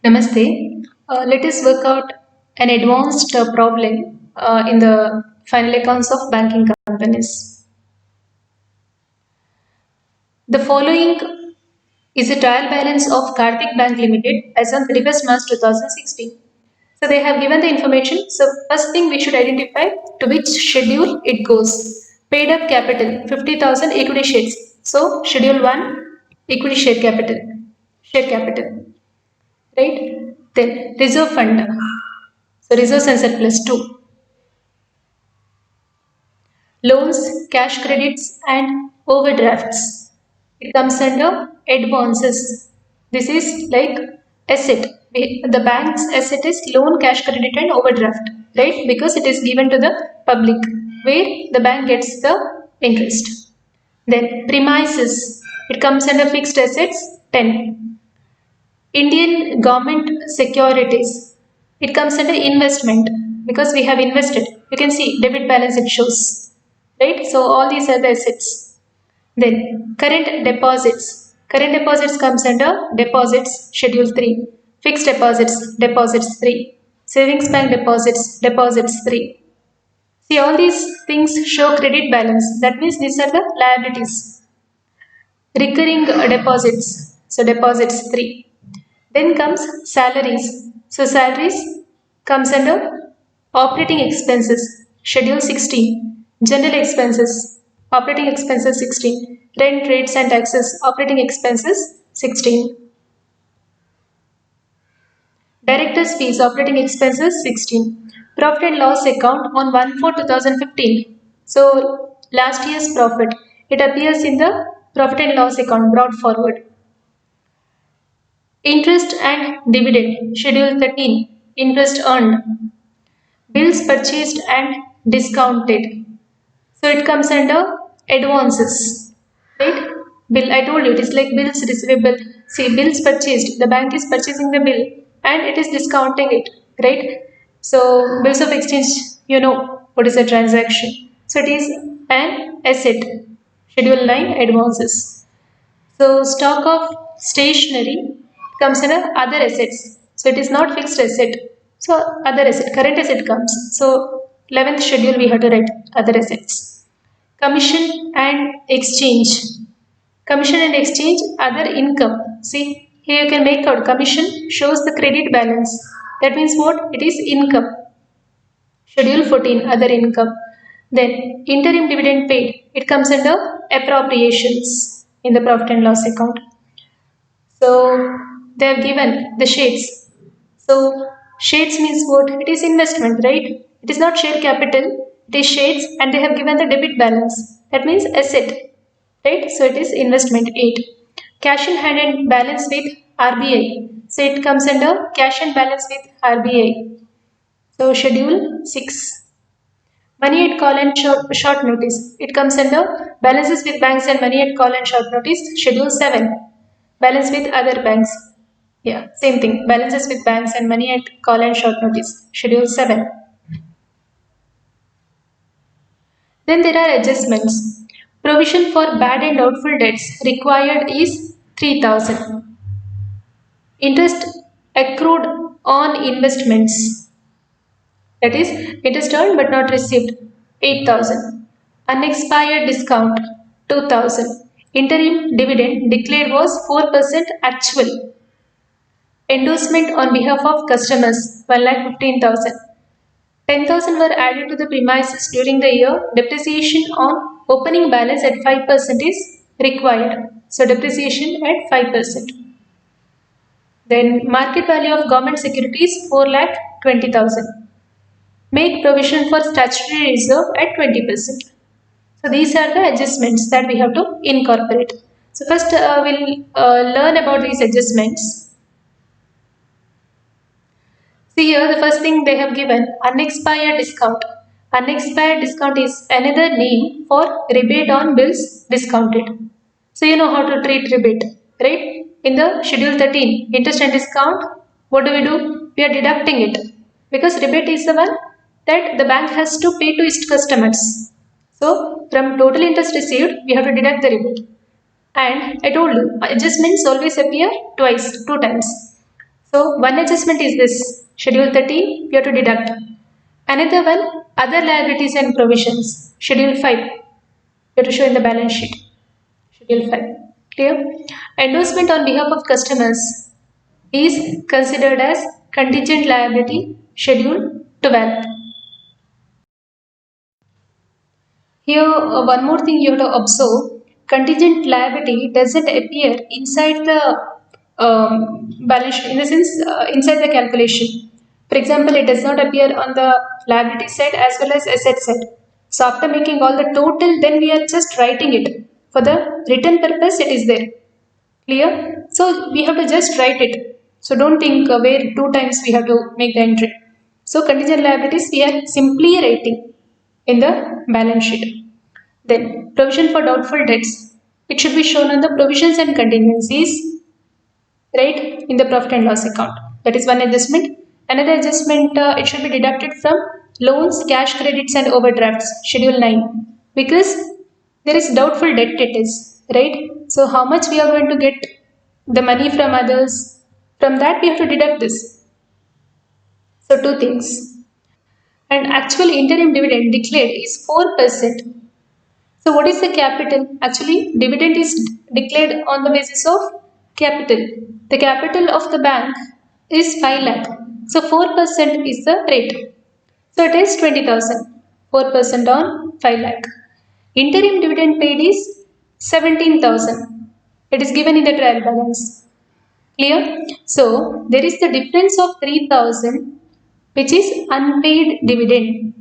Namaste. Let us work out an advanced problem in the final accounts of banking companies. The following is a trial balance of Karthik Bank Limited as on 31st March 2016. So they have given the information. So first thing we should identify to which schedule it goes. Paid up capital 50,000 equity shares. So schedule 1 equity share capital, right? Then reserve fund. So reserves and surplus 2. Loans, cash credits and overdrafts. It comes under advances. This is like asset. The bank's asset is loan, cash credit and overdraft, right? Because it is given to the public where the bank gets the interest. Then premises. It comes under fixed assets 10. Indian government securities. It comes under investment because we have invested. You can see debit balance it shows, right? So all these are the assets. Then current deposits. Current deposits comes under deposits schedule 3. Fixed deposits 3. Savings bank deposits 3. See, all these things show credit balance. That means these are the liabilities. Recurring deposits. So deposits 3. Then comes salaries. So salaries comes under operating expenses, schedule 16. General expenses, operating expenses 16. Rent, rates and taxes, operating expenses 16. Directors fees, operating expenses 16. Profit and loss account on 1/4/2015. So last year's profit, it appears in the profit and loss account brought forward. Interest and dividend, schedule 13. Interest earned. Bills purchased and discounted. So it comes under advances, right? Bill, I told you it is like bills receivable. See, bills purchased. The bank is purchasing the bill and it is discounting it, right? So bills of exchange, you know what is a transaction. So it is an asset. Schedule 9 advances. So stock of stationery comes under other assets. So it is not fixed asset. So other asset, current asset comes. So 11th schedule we have to write other assets. Commission and exchange. Commission and exchange other income. See, here you can make out commission shows the credit balance. That means what? It is income. Schedule 14 other income. Then interim dividend paid. It comes under appropriations in the profit and loss account. So they have given the shades. So shades means what? It is investment, right? It is not share capital. It is shades and they have given the debit balance. That means asset, right? So it is investment 8. Cash in hand and balance with RBI. So it comes under cash and balance with RBI. So schedule 6. Money at call and short notice. It comes under balances with banks and money at call and short notice. Schedule 7. Balance with other banks. Yeah, same thing. Balances with banks and money at call and short notice. Schedule 7. Then there are adjustments. Provision for bad and doubtful debts required is 3,000. Interest accrued on investments. That is, interest earned but not received 8,000. Unexpired discount 2,000. Interim dividend declared was 4% actual. Endorsement on behalf of customers 1,15,000. 10,000 were added to the premises during the year. Depreciation on opening balance at 5% is required. So depreciation at 5%. Then market value of government securities 4,20,000. Make provision for statutory reserve at 20%. So these are the adjustments that we have to incorporate. So first we'll learn about these adjustments. See here the first thing they have given unexpired discount. Unexpired discount is another name for rebate on bills discounted. So you know how to treat rebate, right? In the schedule 13 interest and discount, what do? We are deducting it because rebate is the one that the bank has to pay to its customers. So from total interest received, we have to deduct the rebate. And I told you, adjustments always appear twice, 2 times. So one adjustment is this, Schedule 13, you have to deduct. Another one, other liabilities and provisions, Schedule 5, you have to show in the balance sheet, Schedule 5. Clear? Endorsement on behalf of customers is considered as contingent liability, Schedule 12. Here, one more thing you have to observe, contingent liability doesn't appear inside the balance sheet, in the sense inside the calculation. For example, it does not appear on the liability side as well as asset side. So after making all the total, then we are just writing it. For the written purpose, it is there. Clear? So we have to just write it. So don't think where two times we have to make the entry. So contingent liabilities we are simply writing in the balance sheet. Then provision for doubtful debts. It should be shown on the provisions and contingencies, right, in the profit and loss account. That is one adjustment. Another adjustment, it should be deducted from loans, cash credits and overdrafts, Schedule 9, because there is doubtful debt it is, right? So how much we are going to get the money from others, from that we have to deduct this. So two things. And actual interim dividend declared is 4%. So what is the capital? Actually, dividend is declared on the basis of capital. The capital of the bank is 5 lakh. So 4% is the rate. So it is 20,000. 4% on 5 lakh. Interim dividend paid is 17,000. It is given in the trial balance. Clear? So there is the difference of 3,000 which is unpaid dividend.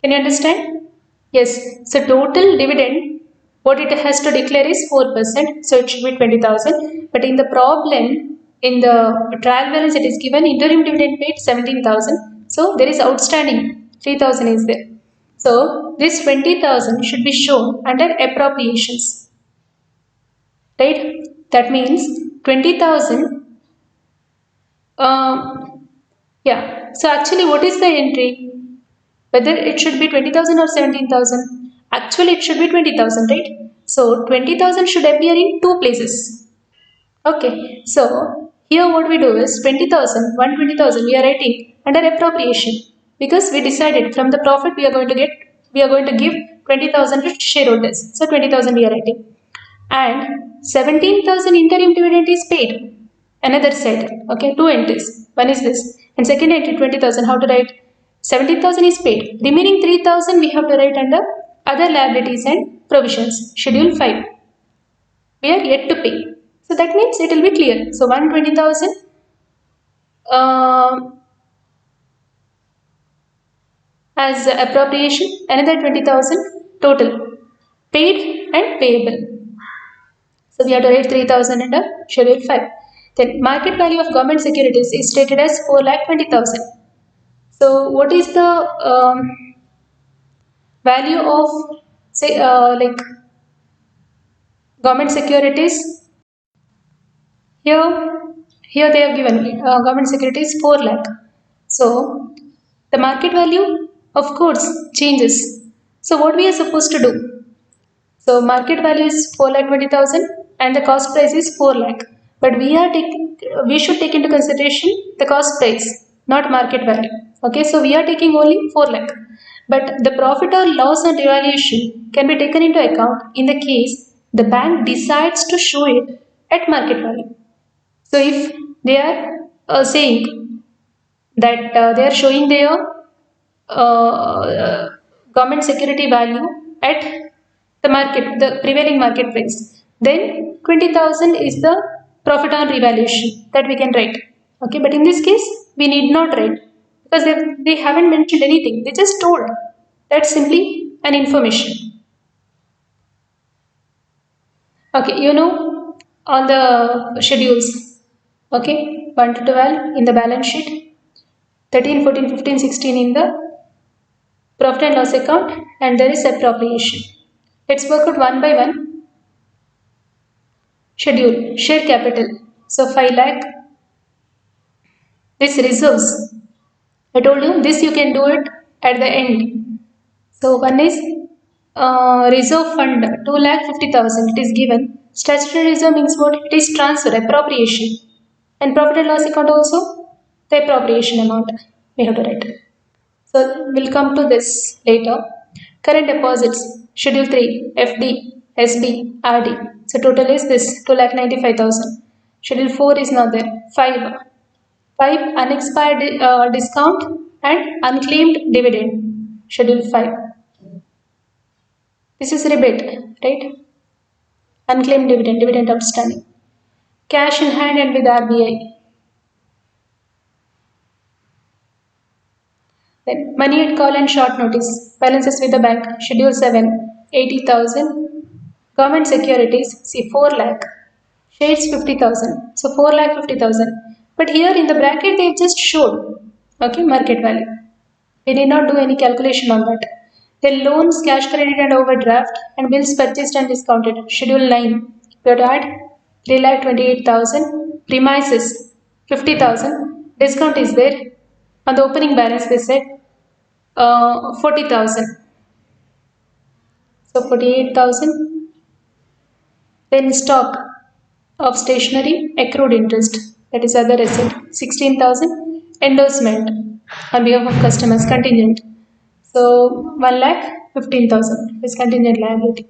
Can you understand? Yes. So total dividend, what it has to declare is 4%. So it should be 20,000. But in the problem, in the trial balance, it is given interim dividend paid 17,000. So there is outstanding 3,000 is there. So this 20,000 should be shown under appropriations. Right? That means 20,000. Yeah. So actually, what is the entry? Whether it should be 20,000 or 17,000. Actually, it should be 20,000, right? So 20,000 should appear in two places. Okay. So here what we do is 20,000, 120,000 we are writing under appropriation because we decided from the profit we are going to give 20,000 to shareholders. So 20,000 we are writing. And 17,000 interim dividend is paid. Another side, okay, two entries. One is this, and second entry 20,000. How to write? 17,000 is paid. Remaining 3,000 we have to write under other liabilities and provisions. Schedule 5. We are yet to pay. So that means it will be clear. So 120,000 as appropriation, another 20,000 total paid and payable. So we have to write 3,000 under Schedule 5. Then market value of government securities is stated as 4,20,000. So what is the value of, say, like government securities? Here they have given government securities 4 lakh. So the market value of course changes. So what we are supposed to do? So market value is 4,20,000 and the cost price is 4 lakh. But we should take into consideration the cost price, not market value. Okay, so we are taking only 4 lakh. But the profit or loss on revaluation can be taken into account in the case the bank decides to show it at market value. So if they are saying that they are showing their government security value at the market, the prevailing market price, then 20,000 is the profit on revaluation that we can write. Okay, but in this case, we need not write because they haven't mentioned anything. They just told. That's simply an information. Okay, you know, on the schedules, okay, 1 to 12 in the balance sheet, 13, 14, 15, 16 in the profit and loss account, and there is appropriation. Let's work out one by one. Schedule, share capital. So 5 lakh. This reserves. I told you this you can do it at the end. So one is reserve fund 2,50,000. It is given. Statutory reserve means what? It is transfer, appropriation. And profit and loss account also, the appropriation amount we have to write. So we'll come to this later. Current deposits, schedule 3, FD, SB, RD. So total is this 2,95,000. Schedule 4 is not there. 5 unexpired discount and unclaimed dividend. Schedule 5. This is rebate, right? Unclaimed dividend, dividend outstanding. Cash in hand and with RBI. Then money at call and short notice. Balances with the bank. Schedule 7, 80,000. Government securities, see 4 lakh. Shares 50,000. So 4 lakh 50,000. But here in the bracket they have just showed, okay, market value. We need not do any calculation on that. Then loans, cash credit and overdraft and bills purchased and discounted. Schedule 9. We have to add 3,28,000. Premises 50,000. Discount is there. On the opening balance they said 40,000. So 48,000. Then stock of stationery, accrued interest, that is other asset, 16,000. Endorsement on behalf of customers, contingent. So 1,15,000 is contingent liability.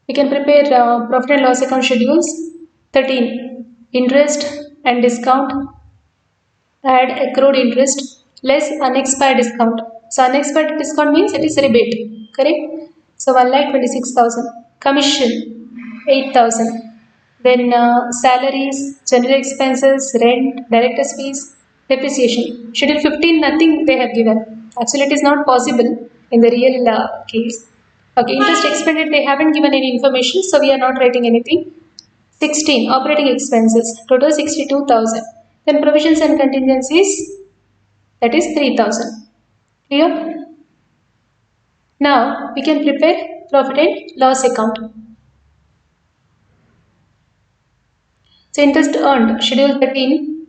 We can prepare profit and loss account schedules. 13. Interest and discount. Add accrued interest less unexpired discount. So unexpired discount means it is rebate, correct? So 1,26,000. Commission 8,000. Then salaries, general expenses, rent, director's fees, depreciation. Schedule 15, nothing they have given. Actually, it is not possible in the real case. Okay, interest expended, they haven't given any information, so we are not writing anything. 16. Operating expenses, total 62,000. Then provisions and contingencies, that is 3,000. Clear? Now we can prepare profit and loss account. So interest earned, schedule 13,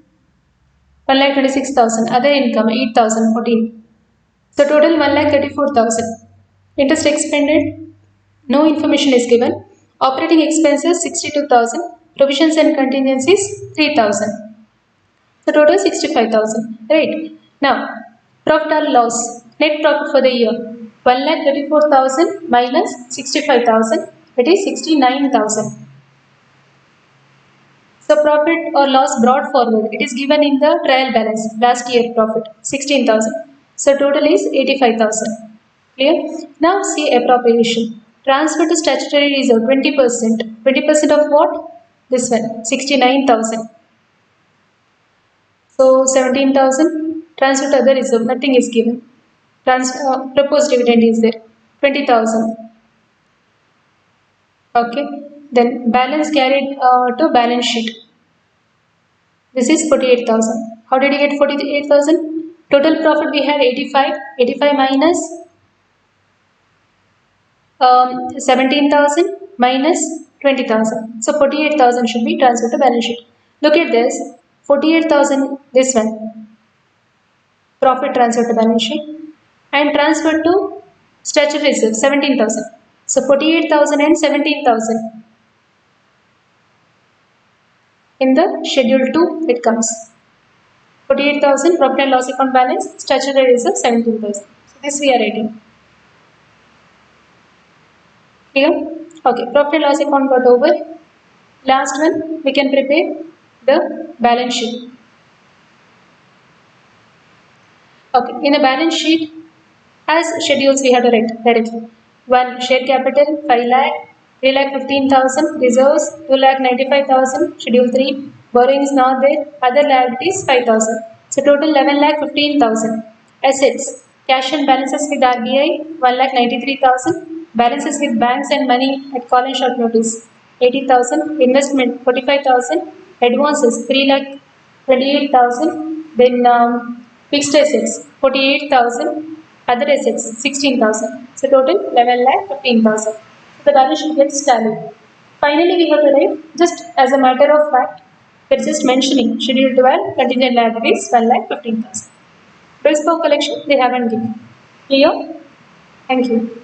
1,26,000. Other income 8,014. So total 1,34,000. Interest expended, no information is given. Operating expenses 62,000. Provisions and contingencies 3,000. So total 65,000. Right. Now profit or loss, net profit for the year 1,34,000 minus 65,000, it is 69,000. So profit or loss brought forward, it is given in the trial balance, last year profit 16,000. So total is 85,000. Clear? Now see appropriation. Transfer to statutory reserve 20%. 20% of what? This one 69,000. So 17,000. Transfer to other reserve, nothing is given. Proposed dividend is there 20,000. Okay, then balance carried to balance sheet, this is 48,000. How did you get 48,000? Total profit we had 85 minus 17,000 minus 20,000, so 48,000 should be transferred to balance sheet. Look at this, 48,000, this one profit transferred to balance sheet and transferred to statutory reserve 17,000. So 48,000 and 17,000. In the schedule 2 it comes 48,000 profit and loss account balance, statutory reserve 17,000. So this we are writing. Clear? Okay, profit and loss account got over. Last one, we can prepare the balance sheet. Okay, in the balance sheet, as schedules we have to write directly. 1. Share capital 5 lakh, 3 lakh 15,000, reserves 2 lakh 95,000, schedule 3, borrowings not there, other liabilities 5,000. So total 11 lakh 15,000. Assets, cash and balances with RBI 1 lakh 93,000, balances with banks and money at call and short notice 80,000, investment 45,000, advances 3 lakh 28,000, then fixed assets 48,000, other assets 16,000. So total 11 lakh 15,000. So the balance sheet gets tallied. Finally, we have to write just as a matter of fact. We're just mentioning schedule 12 contingent liabilities 1 lakh 15,000. Bills for collection they haven't given. Clear? Thank you.